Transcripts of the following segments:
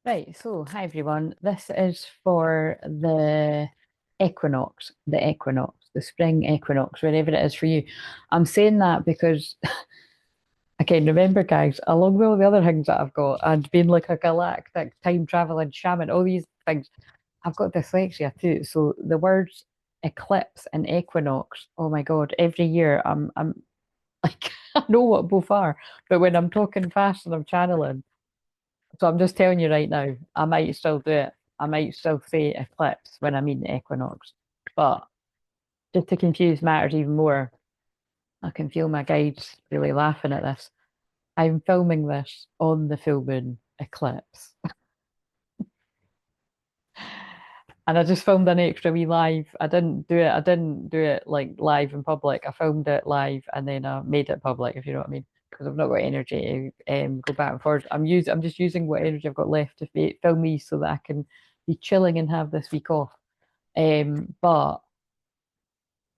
Right, so hi everyone. This is for the equinox, the spring equinox, wherever it is for you. I'm saying that because, again, remember, guys, along with all the other things that I've got, and being like a galactic time traveling shaman, all these things, I've got dyslexia too. So the words eclipse and equinox, oh my God, every year I'm like, I know what both are, but when I'm talking fast and I'm channeling, so I'm just telling you right now, I might still do it. I might still say eclipse when I mean equinox. But just to confuse matters even more, I can feel my guides really laughing at this. I'm filming this on the full moon eclipse. And I just filmed an extra wee live. I didn't do it like live in public. I filmed it live and then I made it public, if you know what I mean. Because I've not got energy to go back and forth. I'm just using what energy I've got left to film me so that I can be chilling and have this week off. But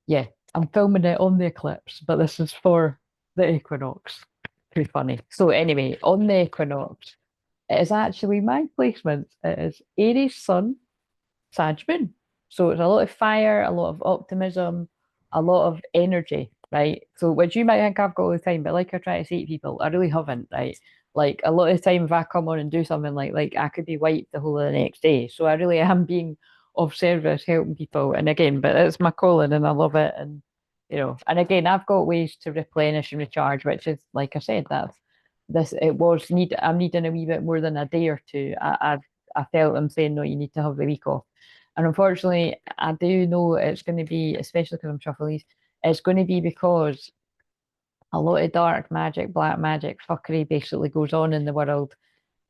yeah, I'm filming it on the eclipse, but this is for the equinox. Too funny. So anyway, on the equinox, it is actually my placement. It is Aries Sun, Sag Moon. So it's a lot of fire, a lot of optimism, a lot of energy, right? So which you might think I've got all the time, but like I try to say to people, I really haven't, right? Like a lot of the time if I come on and do something like I could be wiped the whole of the next day. So I really am being of service, helping people. And again, but it's my calling and I love it. And and again, I've got ways to replenish and recharge, which is like I said, I'm needing a wee bit more than a day or two. I felt I'm saying no, you need to have the week off. And unfortunately, I do know it's going to be, especially because I'm shuffling it's going to be because a lot of dark magic, black magic, fuckery basically goes on in the world,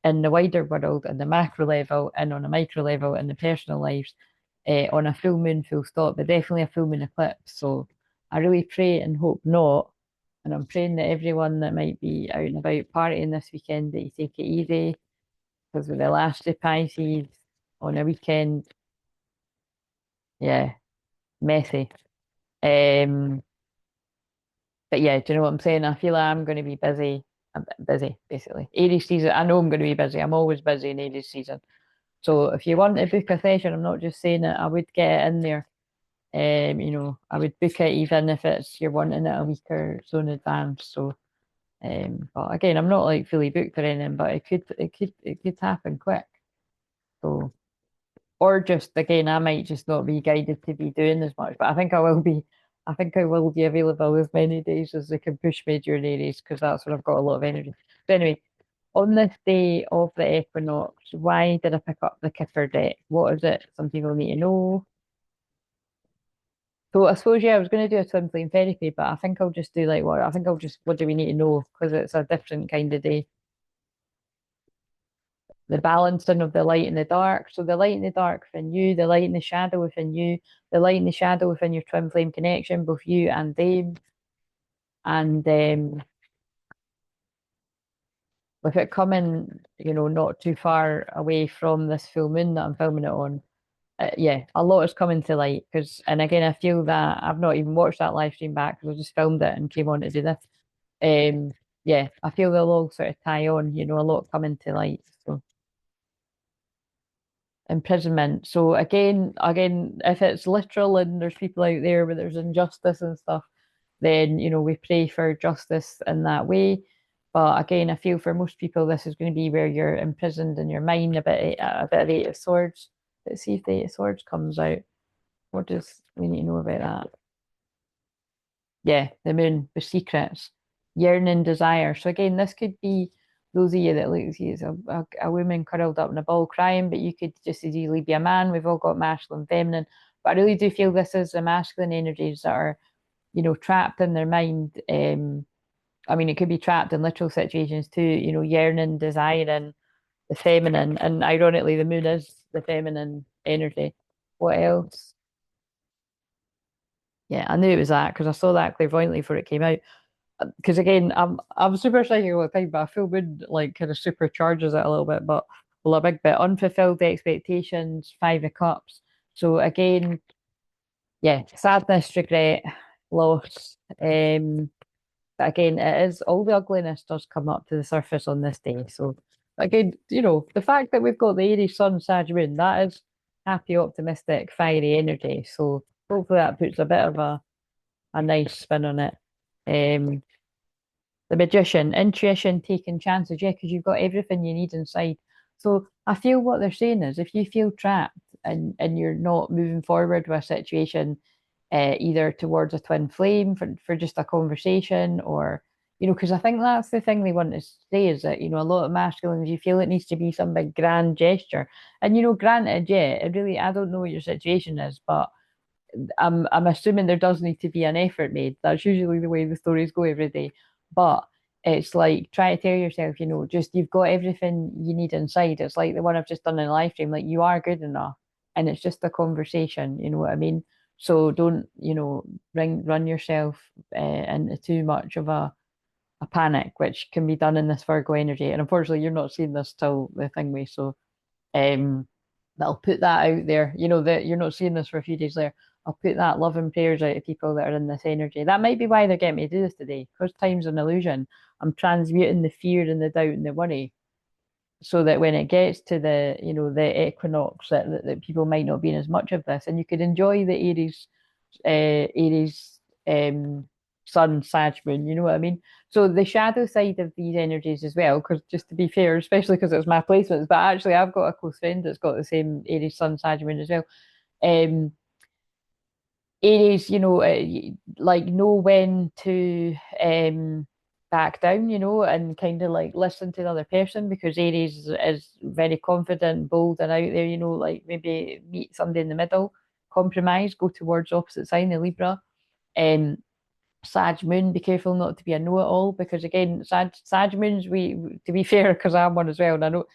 in the wider world, in the macro level, and on a micro level, in the personal lives, on a full moon, full stop, but definitely a full moon eclipse. So I really pray and hope not. And I'm praying that everyone that might be out and about partying this weekend, that you take it easy, because with the last of Pisces on a weekend, yeah, messy. Um, but yeah, do you know what I'm saying? I feel like I'm going to be busy. I'm busy, basically. Aries season, I know I'm going to be busy. I'm always busy in Aries season. So if you want to book a session, I'm not just saying it, I would get it in there. I would book it even if you're wanting it a week or so in advance. So, but again, I'm not like fully booked or anything, but it could happen quick. So, or just again, I might just not be guided to be doing as much, but I think I will be. I think I will be available as many days as they can push me during Aries because that's when I've got a lot of energy. But anyway, on this day of the equinox, why did I pick up the Kipper deck? What is it? Some people need to know. So I suppose yeah, I was going to do a twin flame therapy, but I think I'll just do like what I think I'll just what do we need to know because it's a different kind of day. The balancing of the light and the dark. So the light and the dark within you, the light and the shadow within you, the light and the shadow within your twin flame connection, both you and them. And with it coming, not too far away from this full moon that I'm filming it on, yeah, a lot is coming to light. And again, I feel that I've not even watched that live stream back because I just filmed it and came on to do this. Um, yeah, I feel they'll all sort of tie on, a lot coming to light. So imprisonment. So again, if it's literal and there's people out there where there's injustice and stuff, then we pray for justice in that way. But again, I feel for most people this is going to be where you're imprisoned in your mind, a bit of Eight of Swords. Let's see if the Eight of Swords comes out. What does we need to know about that? Yeah, the moon, the secrets, yearning, desire. So again, this could be those of you that look at you as a woman curled up in a ball crying, but you could just as easily be a man. We've all got masculine, feminine, but I really do feel this is the masculine energies that are, trapped in their mind. I mean, it could be trapped in literal situations too. Yearning, desiring, the feminine, and ironically, the moon is the feminine energy. What else? Yeah, I knew it was that because I saw that clairvoyantly before it came out. Because again, I'm super psychic all the time, but I feel moon like kind of supercharges it a little bit, but well, a big bit. Unfulfilled expectations, Five of Cups. So again, yeah, sadness, regret, loss. But again, it is all the ugliness does come up to the surface on this day. So again, the fact that we've got the Aries Sun, Sag Moon, that is happy, optimistic, fiery energy. So hopefully that puts a bit of a nice spin on it. Um, the magician, intuition, taking chances, yeah, because you've got everything you need inside. So I feel what they're saying is if you feel trapped and you're not moving forward with a situation, either towards a twin flame for just a conversation or because I think that's the thing they want to say is that, a lot of masculines, you feel it needs to be some big grand gesture. And granted, yeah, it really I don't know what your situation is, but I'm assuming there does need to be an effort made. That's usually the way the stories go every day. But it's like try to tell yourself, just you've got everything you need inside. It's like the one I've just done in a live stream, like you are good enough. And it's just a conversation, you know what I mean? So don't, run yourself into too much of a panic, which can be done in this Virgo energy. And unfortunately, you're not seeing this till the thing way. So um, I'll put that out there. That you're not seeing this for a few days later. I'll put that love and prayers out to people that are in this energy. That might be why they're getting me to do this today, because time's an illusion. I'm transmuting the fear and the doubt and the worry, so that when it gets to the equinox, that people might not be in as much of this, and you could enjoy the Aries Sun, Sag Moon, you know what I mean? So the shadow side of these energies as well, because just to be fair, especially because it's my placements, but actually I've got a close friend that's got the same Aries Sun, Sag Moon as well. Um, Aries, like know when to back down, and kind of like listen to the other person because Aries is very confident, bold, and out there, like maybe meet somebody in the middle, compromise, go towards opposite sign, the Libra. Um, Sag Moon, be careful not to be a know-it-all because again, Sag Moons, we to be fair, because I'm one as well, and I know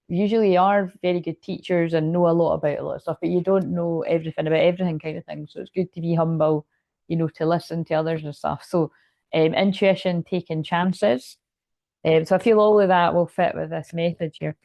usually are very good teachers and know a lot about a lot of stuff, but you don't know everything about everything kind of thing. So it's good to be humble, to listen to others and stuff. So intuition, taking chances. So I feel all of that will fit with this message here.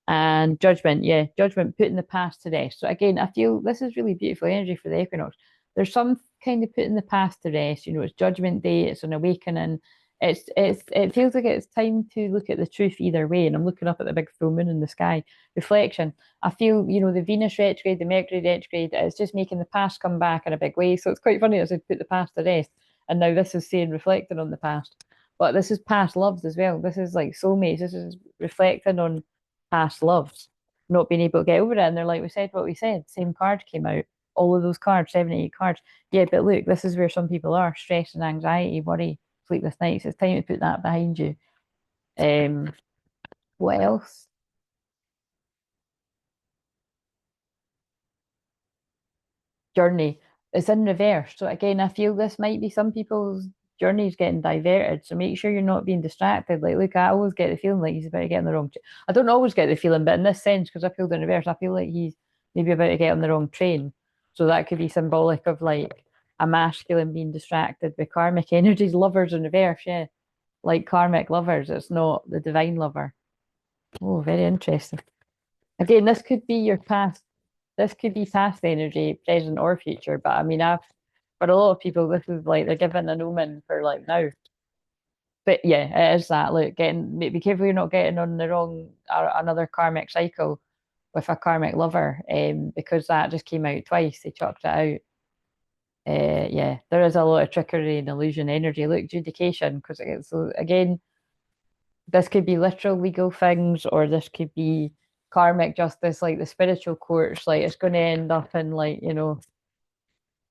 And judgment, yeah, judgment, putting the past to rest. So again, I feel this is really beautiful energy for the equinox. There's some kind of putting the past to rest. It's judgment day, it's an awakening. It feels like it's time to look at the truth either way. And I'm looking up at the big full moon in the sky. Reflection. I feel, the Venus retrograde, the Mercury retrograde, it's just making the past come back in a big way. So it's quite funny as I put the past to rest. And now this is saying reflecting on the past. But this is past loves as well. This is like soulmates. This is reflecting on past loves, not being able to get over it. And they're like, we said what we said. Same card came out. All of those cards, 78 cards. Yeah, but look, this is where some people are stress and anxiety, worry, sleepless nights. It's time to put that behind you. Um, what else? Journey. It's in reverse. So again, I feel this might be some people's journey's getting diverted. So make sure you're not being distracted. Like, look, I always get the feeling like he's about to get on the wrong. I don't always get the feeling, but in this sense, because I feel the reverse, I feel like he's maybe about to get on the wrong train. So that could be symbolic of like a masculine being distracted with karmic energies, lovers in reverse, yeah. Like karmic lovers. It's not the divine lover. Oh, very interesting. Again, this could be your past. This could be past energy, present or future. But I mean, for a lot of people, this is like they're given an omen for like now. But yeah, it is that. Look, be careful you're not getting on the wrong another karmic cycle with a karmic lover, because that just came out twice. They chucked it out. Yeah, there is a lot of trickery and illusion energy. Look, adjudication, because so again, this could be literal legal things, or this could be karmic justice, like the spiritual courts. Like it's going to end up in like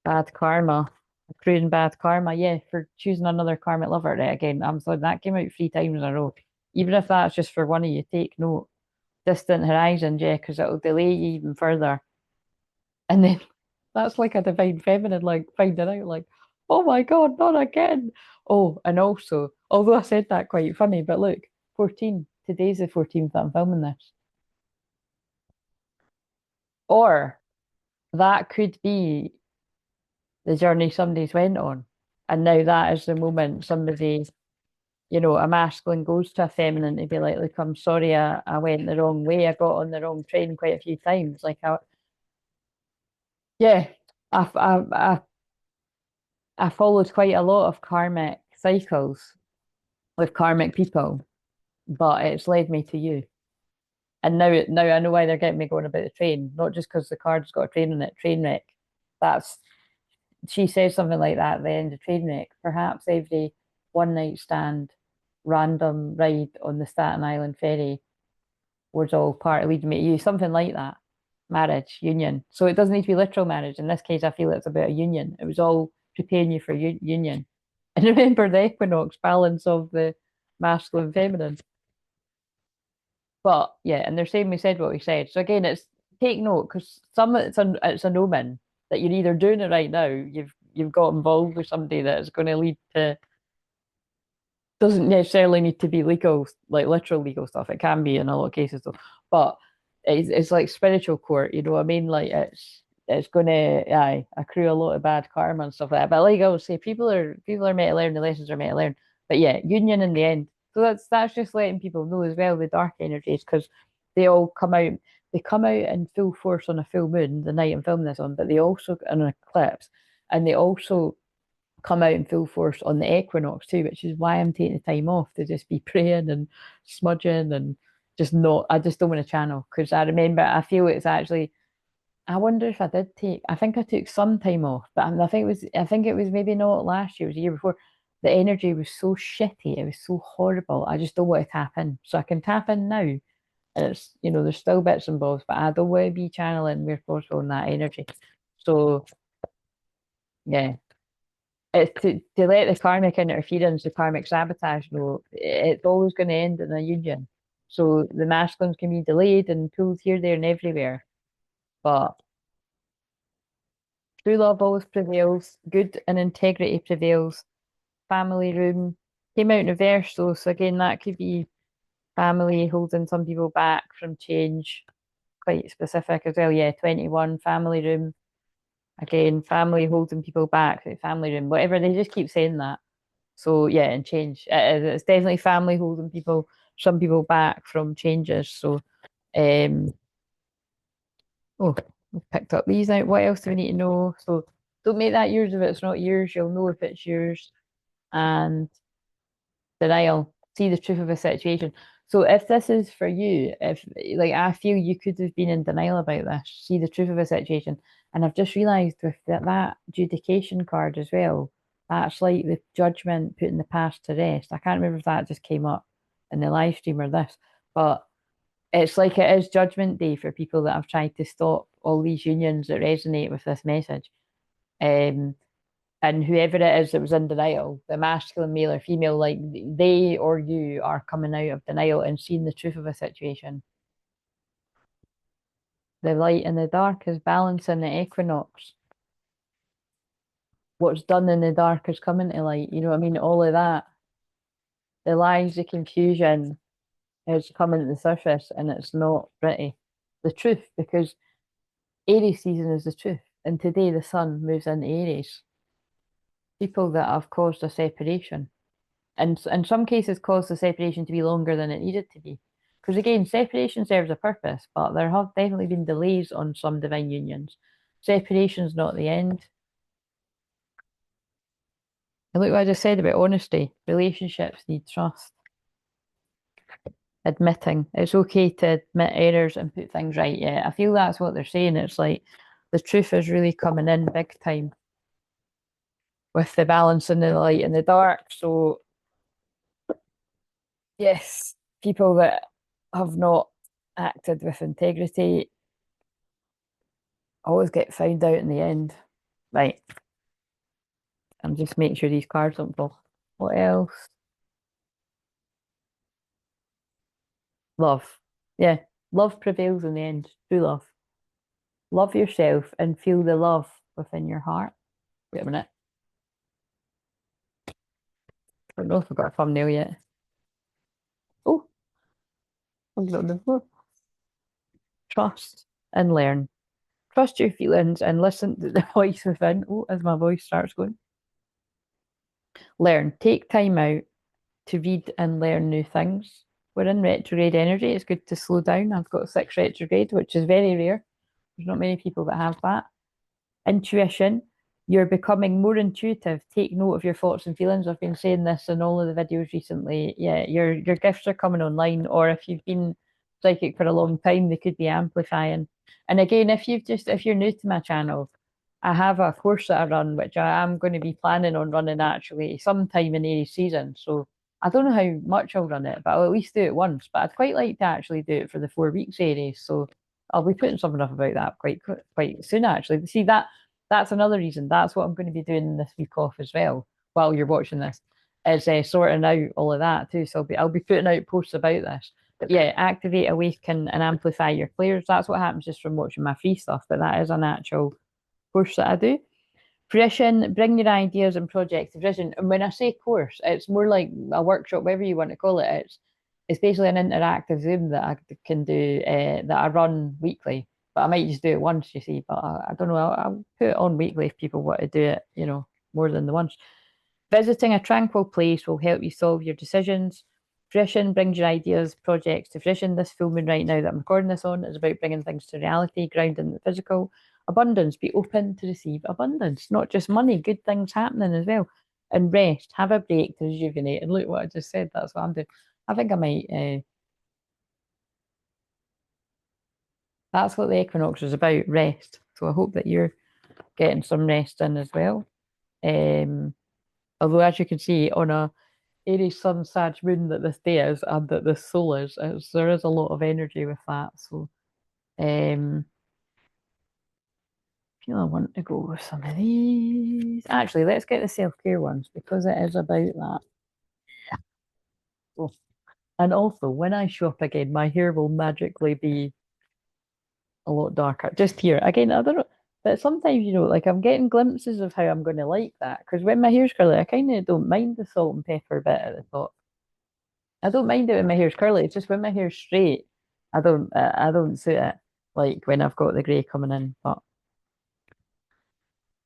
bad karma, accruing bad karma. Yeah, for choosing another karmic lover. Right, again, I'm sorry that came out 3 times in a row. Even if that's just for one of you, take note. Distant horizon, yeah, because it'll delay you even further. And then that's like a divine feminine, like finding out, like, oh my God, not again. Oh, and also, although I said that quite funny, but look, 14. Today's the 14th that I'm filming this. Or that could be the journey somebody's went on. And now that is the moment somebody, a masculine goes to a feminine to be like, look, I'm sorry, I went the wrong way. I got on the wrong train quite a few times. Yeah, I followed quite a lot of karmic cycles with karmic people, but it's led me to you. And now I know why they're getting me going about the train, not just because the card's got a train on it, train wreck. That's She says something like that at the end of train wreck. Perhaps every one night stand, random ride on the Staten Island ferry was all part of leading me to you, something like that. Marriage, union. So it doesn't need to be literal marriage. In this case, I feel it's about a union. It was all preparing you for union. And remember the equinox balance of the masculine feminine. But yeah, and they're saying we said what we said. So again, it's take note because some it's an omen that you're either doing it right now, you've got involved with somebody that is going to lead to doesn't necessarily need to be legal, like literal legal stuff. It can be in a lot of cases though. But it's like spiritual court, you know what I mean? Like it's gonna accrue a lot of bad karma and stuff like that. But like I would say, people are meant to learn, the lessons are meant to learn. But yeah, union in the end. So that's just letting people know as well the dark energies because they all come out in full force on a full moon, the night I'm filming this on, but they also on an eclipse, and they also come out in full force on the equinox too, which is why I'm taking the time off to just be praying and smudging and just not. I just don't want to channel because I remember I feel it's actually. I wonder if I did take. I think I took some time off, but I think it was. I think it was maybe not last year. It was the year before. The energy was so shitty. It was so horrible. I just don't want to tap in. So I can tap in now. And it's there's still bits and bobs, but I don't want to be channeling where possible in that energy. So yeah, it's to let the karmic interference, the karmic sabotage know it's always going to end in a union. So the masculines can be delayed and pulled here, there, and everywhere. But true love always prevails, good and integrity prevails. Family room came out in reverse though, so again that could be family holding some people back from change. Quite specific as well. Yeah, 21 family room. Again, family holding people back, like family room, whatever. They just keep saying that. So yeah, and change. It's definitely family holding some people back from changes. So um oh, we've picked up these out. What else do we need to know? So don't make that yours if it's not yours. You'll know if it's yours. And denial. See the truth of a situation. So if this is for you, if like I feel you could have been in denial about this, see the truth of a situation. And I've just realised with that adjudication card as well, that's like the judgment putting the past to rest. I can't remember if that just came up in the live stream or this, but it's like it is judgment day for people that have tried to stop all these unions that resonate with this message. Um, and whoever it is that was in denial, the masculine, male, or female, like they or you are coming out of denial and seeing the truth of a situation. The light and the dark is balancing the equinox. What's done in the dark is coming to light. You know what I mean? All of that. The lies, the confusion is coming to the surface and it's not pretty. The truth, because Aries season is the truth. And today the sun moves into Aries. People that have caused a separation. And in some cases caused the separation to be longer than it needed to be. Because again, separation serves a purpose, but there have definitely been delays on some divine unions. Separation's not the end. And look what I just said about honesty. Relationships need trust. Admitting. It's okay to admit errors and put things right. Yeah, I feel that's what they're saying. It's like the truth is really coming in big time with the balance in the light and the dark. So yes, people that have not acted with integrity always get found out in the end. Right. And just make sure these cards don't fall. What else? Love. Yeah. Love prevails in the end. True love. Love yourself and feel the love within your heart. Wait a minute. I don't know if I've got a thumbnail yet. Oh, I've got the floor. Trust and learn. Trust your feelings and listen to the voice within. Oh, as my voice starts going. Learn. Take time out to read and learn new things. We're in retrograde energy. It's good to slow down. I've got 6 retrograde, which is very rare. There's not many people that have that. Intuition. You're becoming more intuitive. Take note of your thoughts and feelings. I've been saying this in all of the videos recently. Yeah, your gifts are coming online, or if you've been psychic for a long time, they could be amplifying. And again, if you're new to my channel, I have a course that I run, which I am going to be planning on running actually sometime in Aries season. So I don't know how much I'll run it, but I'll at least do it once. But I'd quite like to actually do it for the 4 weeks Aries. So I'll be putting something up about that quite soon actually. See that's another reason. That's what I'm going to be doing this week off as well while you're watching this. Is sorting out all of that too. So I'll be putting out posts about this. But yeah, activate, awaken, and amplify your clairs. That's what happens just from watching my free stuff. But that is an actual course that I do. Fruition, bring your ideas and projects to fruition. And when I say course, it's more like a workshop, whatever you want to call it. It's basically an interactive Zoom that I can do that I run weekly. But I might just do it once, you see. But I don't know. I'll put it on weekly if people want to do it, more than the once. Visiting a tranquil place will help you solve your decisions. Fruition brings your ideas, projects to fruition. This full moon right now that I'm recording this on is about bringing things to reality, grounding the physical. Abundance, be open to receive abundance, not just money, good things happening as well. And rest, have a break to rejuvenate. And look what I just said, that's what I'm doing. I think I might, that's what the equinox is about, rest. So I hope that you're getting some rest in as well. Although, as you can see, on a Aries Sun Sag Moon that this day is and that this soul is, there is a lot of energy with that. So, I feel I want to go with some of these. Actually, let's get the self-care ones because it is about that. Oh. And also, when I show up again, my hair will magically be a lot darker. Just here. Again, I don't know. But sometimes, like I'm getting glimpses of how I'm going to like that. Because when my hair's curly, I kind of don't mind the salt and pepper bit at the top. I don't mind it when my hair's curly. It's just when my hair's straight, I don't suit it. Like when I've got the grey coming in. But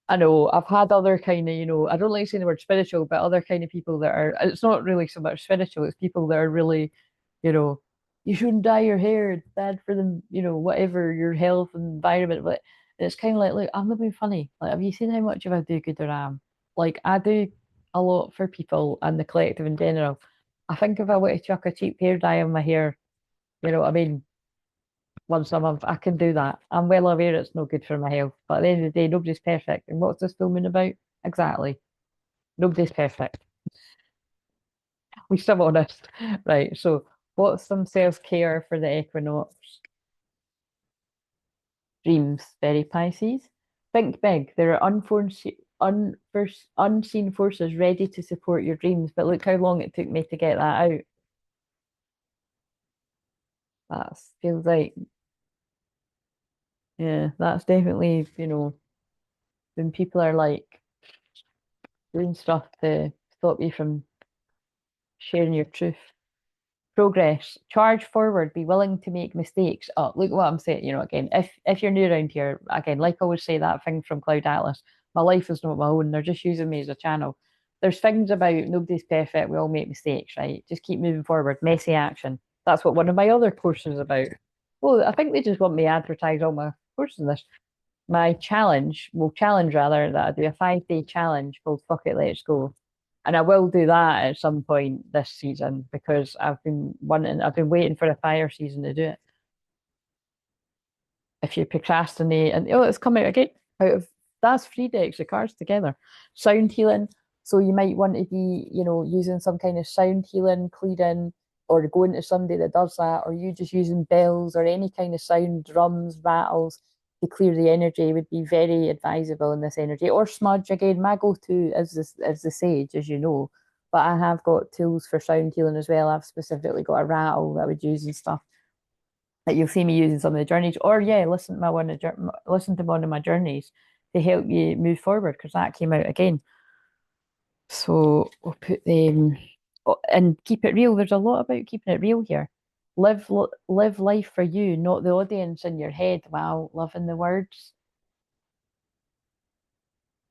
I know I've had other kind of, I don't like saying the word spiritual, but other kind of people that are, it's not really so much spiritual, it's people that are really, you know, you shouldn't dye your hair, it's bad for them, whatever, your health and environment. But it's kind of like, look, I'm not being funny. Like, have you seen how much of a do-gooder I am? Like, I do a lot for people and the collective in general. I think if I were to chuck a cheap hair dye on my hair, you know what I mean? Once a month. I can do that. I'm well aware it's no good for my health, but at the end of the day, nobody's perfect. And what's this filming about? Exactly. Nobody's perfect. We still honest. Right. So what's some self-care for the equinox? Dreams, very Pisces. Think big. There are unseen forces ready to support your dreams, but look how long it took me to get that out. That feels like, yeah, that's definitely, when people are like doing stuff to stop you from sharing your truth. Progress, charge forward, be willing to make mistakes. Oh, look what I'm saying. Again, if you're new around here, again, like I always say, that thing from Cloud Atlas, my life is not my own. They're just using me as a channel. There's things about nobody's perfect. We all make mistakes, right? Just keep moving forward. Messy action. That's what one of my other courses is about. Well, I think they just want me to advertise all my courses in this. My challenge rather, that I do a 5-day challenge called Fuck It, Let's Go. And I will do that at some point this season because I've been waiting for a fire season to do it. If you procrastinate and it's come out again out of that's 3 decks of cards together. Sound healing. So you might want to be, using some kind of sound healing, clearing, or going to somebody that does that, or you just using bells or any kind of sound, drums, rattles to clear the energy would be very advisable in this energy. Or smudge again. My go-to is the sage, as you know. But I have got tools for sound healing as well. I've specifically got a rattle that I would use and stuff that you'll see me using some of the journeys, or yeah, listen to one of my journeys to help you move forward because that came out again. So we'll put them and keep it real. There's a lot about keeping it real here. Live life for you, not the audience in your head. Wow, loving the words.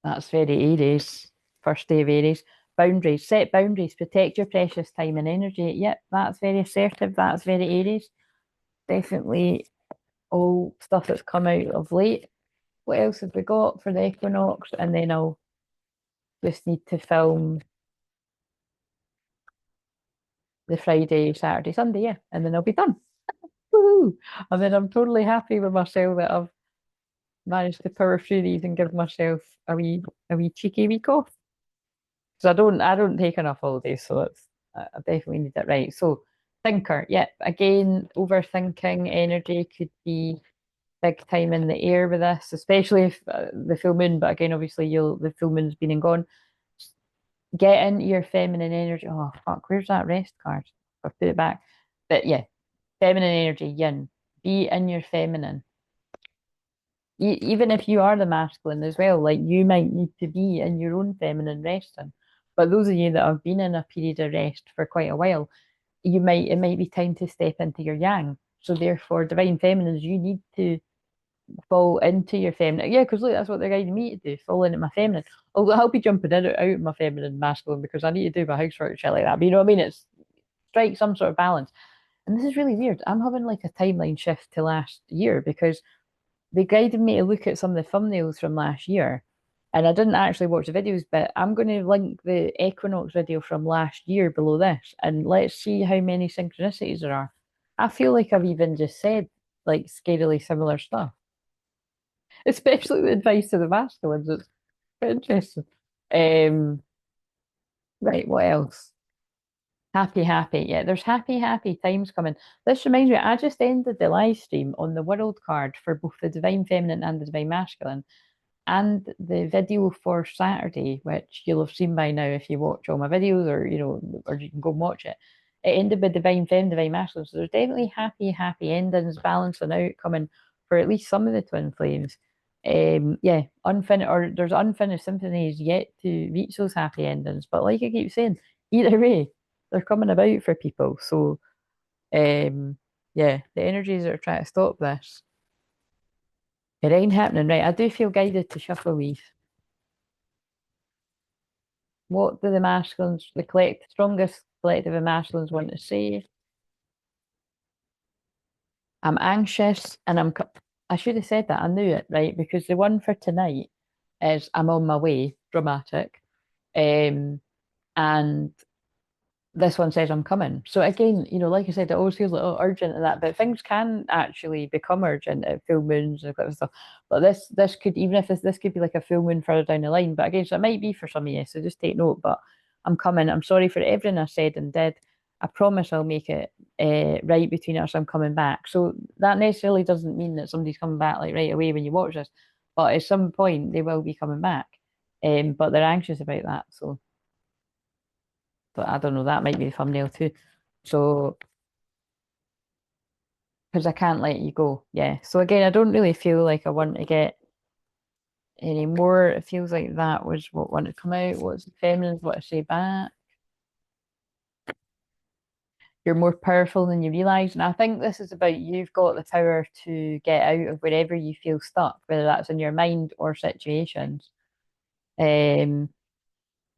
That's very Aries. First day of Aries. Boundaries. Set boundaries. Protect your precious time and energy. Yep, that's very assertive. That's very Aries. Definitely all stuff that's come out of late. What else have we got for the equinox? And then I'll just need to film the Friday, Saturday, Sunday, yeah, and then I'll be done. woohoo. And then I'm totally happy with myself that I've managed to power through these and give myself a wee cheeky week off. Because I don't take enough holidays, so I definitely need it right. So thinker, yep. Again, overthinking energy could be big time in the air with this, especially if the full moon. But again, obviously, the full moon's been and gone. Get into your feminine energy. Oh fuck, where's that rest card? I've put it back. But yeah, feminine energy, yin. Be in your feminine. Even if you are the masculine as well, like you might need to be in your own feminine resting. But those of you that have been in a period of rest for quite a while, it might be time to step into your yang. So therefore, divine feminines, you need to fall into your feminine. Yeah, because look, that's what they're guiding me to do, fall into my feminine. Although I'll be jumping in out of my feminine masculine because I need to do my housework and shit like that. But you know what I mean? It's strike some sort of balance. And this is really weird. I'm having like a timeline shift to last year because they guided me to look at some of the thumbnails from last year. And I didn't actually watch the videos, but I'm going to link the equinox video from last year below this, and let's see how many synchronicities there are. I feel like I've even just said like scarily similar stuff, especially the advice to the masculines. It's quite interesting. Um, right, what else? Happy, happy. Yeah, there's happy, happy times coming. This reminds me, I just ended the live stream on the world card for both the Divine Feminine and the Divine Masculine. And the video for Saturday, which you'll have seen by now if you watch all my videos, or or you can go and watch it. It ended with Divine Femme, Divine Masculine. So there's definitely happy, happy endings balancing out coming for at least some of the twin flames. Yeah, unfinished or there's unfinished symphonies yet to reach those happy endings. But like I keep saying, either way, they're coming about for people. So yeah, the energies that are trying to stop this. It ain't happening, right? I do feel guided to shuffle these. What do the masculines, strongest collective of masculines want to say? I'm anxious and I should have said that. I knew it, right? Because the one for tonight is I'm on my way, dramatic. Um, and this one says I'm coming. So again, like I said, it always feels a little urgent and that, but things can actually become urgent at full moons and stuff. But this could, even if this could be like a full moon further down the line. But again, so it might be for some of you. So just take note. But I'm coming. I'm sorry for everything I said and did. I promise I'll make it right between us. I'm coming back. So that necessarily doesn't mean that somebody's coming back like right away when you watch this. But at some point they will be coming back. But they're anxious about that. So but I don't know, that might be the thumbnail too. So, because I can't let you go. Yeah. So again, I don't really feel like I want to get any more. It feels like that was what wanted to come out. What's the feminines want to say back? You're more powerful than you realize. And I think this is about you've got the power to get out of wherever you feel stuck, whether that's in your mind or situations. Um,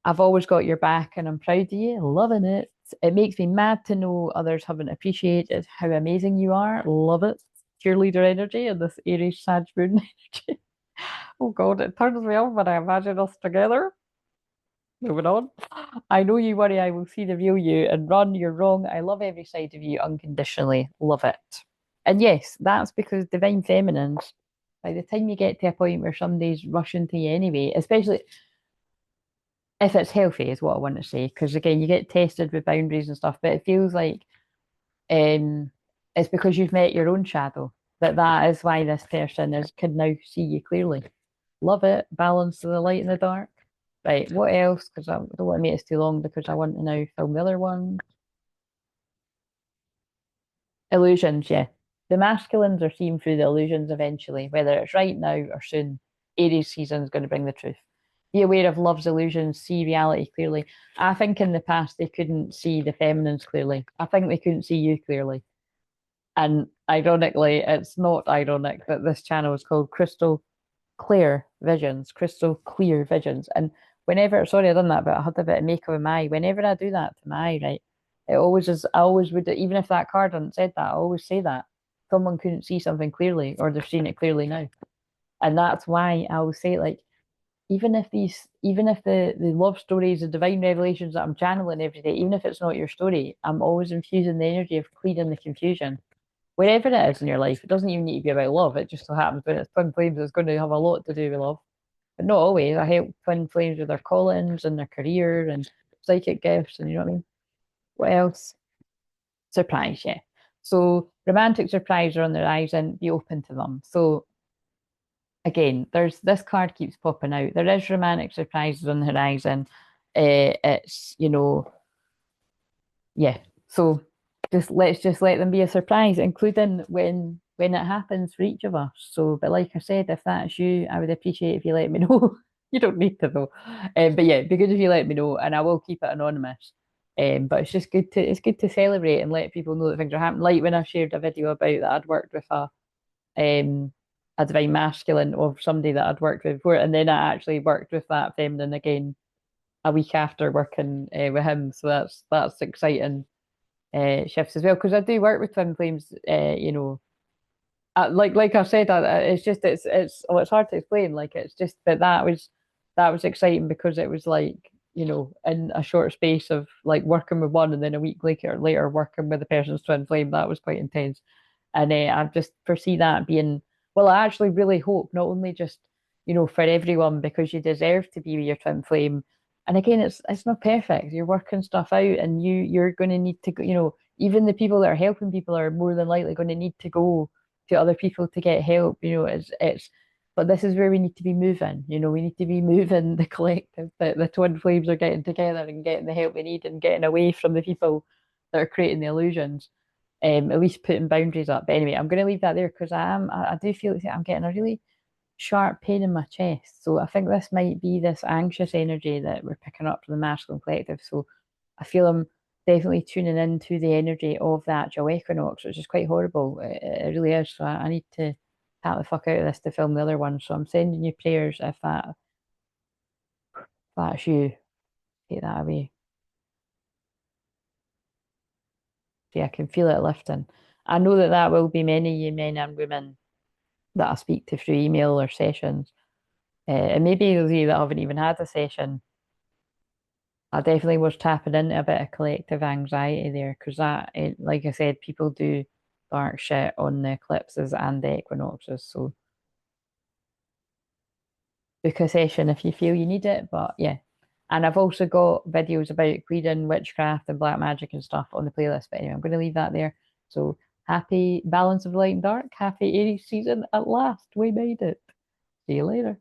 I've always got your back and I'm proud of you, loving it. It makes me mad to know others haven't appreciated how amazing you are. Love it. Cheerleader energy and this Aries Sag moon energy. Oh God, it turns me on when I imagine us together. Moving on. I know you worry I will see the real you and run, you're wrong. I love every side of you unconditionally. Love it. And yes, that's because divine feminines, by the time you get to a point where somebody's rushing to you anyway, especially if it's healthy is what I want to say. Because again, you get tested with boundaries and stuff, but it feels like um it's because you've met your own shadow that is why this person is can now see you clearly. Love it. Balance of the light and the dark. Right, what else? Because I don't want to make this too long because I want to now film the other one. Illusions, yeah. The masculines are seen through the illusions eventually, whether it's right now or soon. Aries season is going to bring the truth. Be aware of love's illusions, see reality clearly. I think in the past they couldn't see the feminines clearly. I think they couldn't see you clearly. And ironically, it's not ironic that this channel is called Crystal Clear Visions, Crystal Clear Visions. And whenever, sorry, I done that, but I had a bit of makeup in my eye. Whenever I do that to my eye, right, it always is, I always would, even if that card hadn't said that, I always say that. Someone couldn't see something clearly, or they've seen it clearly now. And that's why I always say, like, even if the love stories, the divine revelations that I'm channeling every day, even if it's not your story, I'm always infusing the energy of clearing the confusion. wherever it is in your life. It doesn't even need to be about love. It just so happens when it's twin flames, it's going to have a lot to do with love. But not always. I help twin flames with their callings and their career and psychic gifts, and you know what I mean? What else? Surprise, yeah. So romantic surprise are on the horizon, be open to them. So again, there's this card keeps popping out. There is romantic surprises on the horizon. It's, yeah. So just let them be a surprise, including when it happens for each of us. So, but like I said, if that's you, I would appreciate if you let me know. You don't need to though. But yeah, it'd be good if you let me know, and I will keep it anonymous. But it's just good to celebrate and let people know that things are happening. Like when I shared a video about that I'd worked with um a divine masculine of somebody that I'd worked with before, and then I actually worked with that feminine again a week after working with him. So that's exciting shifts as well because I do work with twin flames. Like I said, it's just it's hard to explain. Like it's just but that was exciting because it was like in a short space of like working with one and then a week later working with the person's twin flame. That was quite intense, and I just foresee that being well. I actually really hope not only just for everyone because you deserve to be with your twin flame. And again, it's not perfect. You're working stuff out, and you're going to need to go. Even the people that are helping people are more than likely going to need to go to other people to get help. But this is where we need to be moving. We need to be moving the collective. The twin flames are getting together and getting the help they need and getting away from the people that are creating the illusions. At least putting boundaries up. But anyway, I'm going to leave that there because I do feel like I'm getting a really sharp pain in my chest. So I think this might be this anxious energy that we're picking up from the masculine collective. So I feel I'm definitely tuning into the energy of the actual equinox, which is quite horrible. It really is. So I need to tap the fuck out of this to film the other one. So I'm sending you prayers if that's you. Take that away. See, I can feel it lifting. I know that that will be many of you men and women that I speak to through email or sessions. And maybe those of you that haven't even had a session, I definitely was tapping into a bit of collective anxiety there because like I said, people do dark shit on the eclipses and the equinoxes. So book a session if you feel you need it. But yeah. And I've also got videos about clearing witchcraft and black magic and stuff on the playlist. But anyway, I'm going to leave that there. So happy balance of light and dark. Happy Aries season at last. We made it. See you later.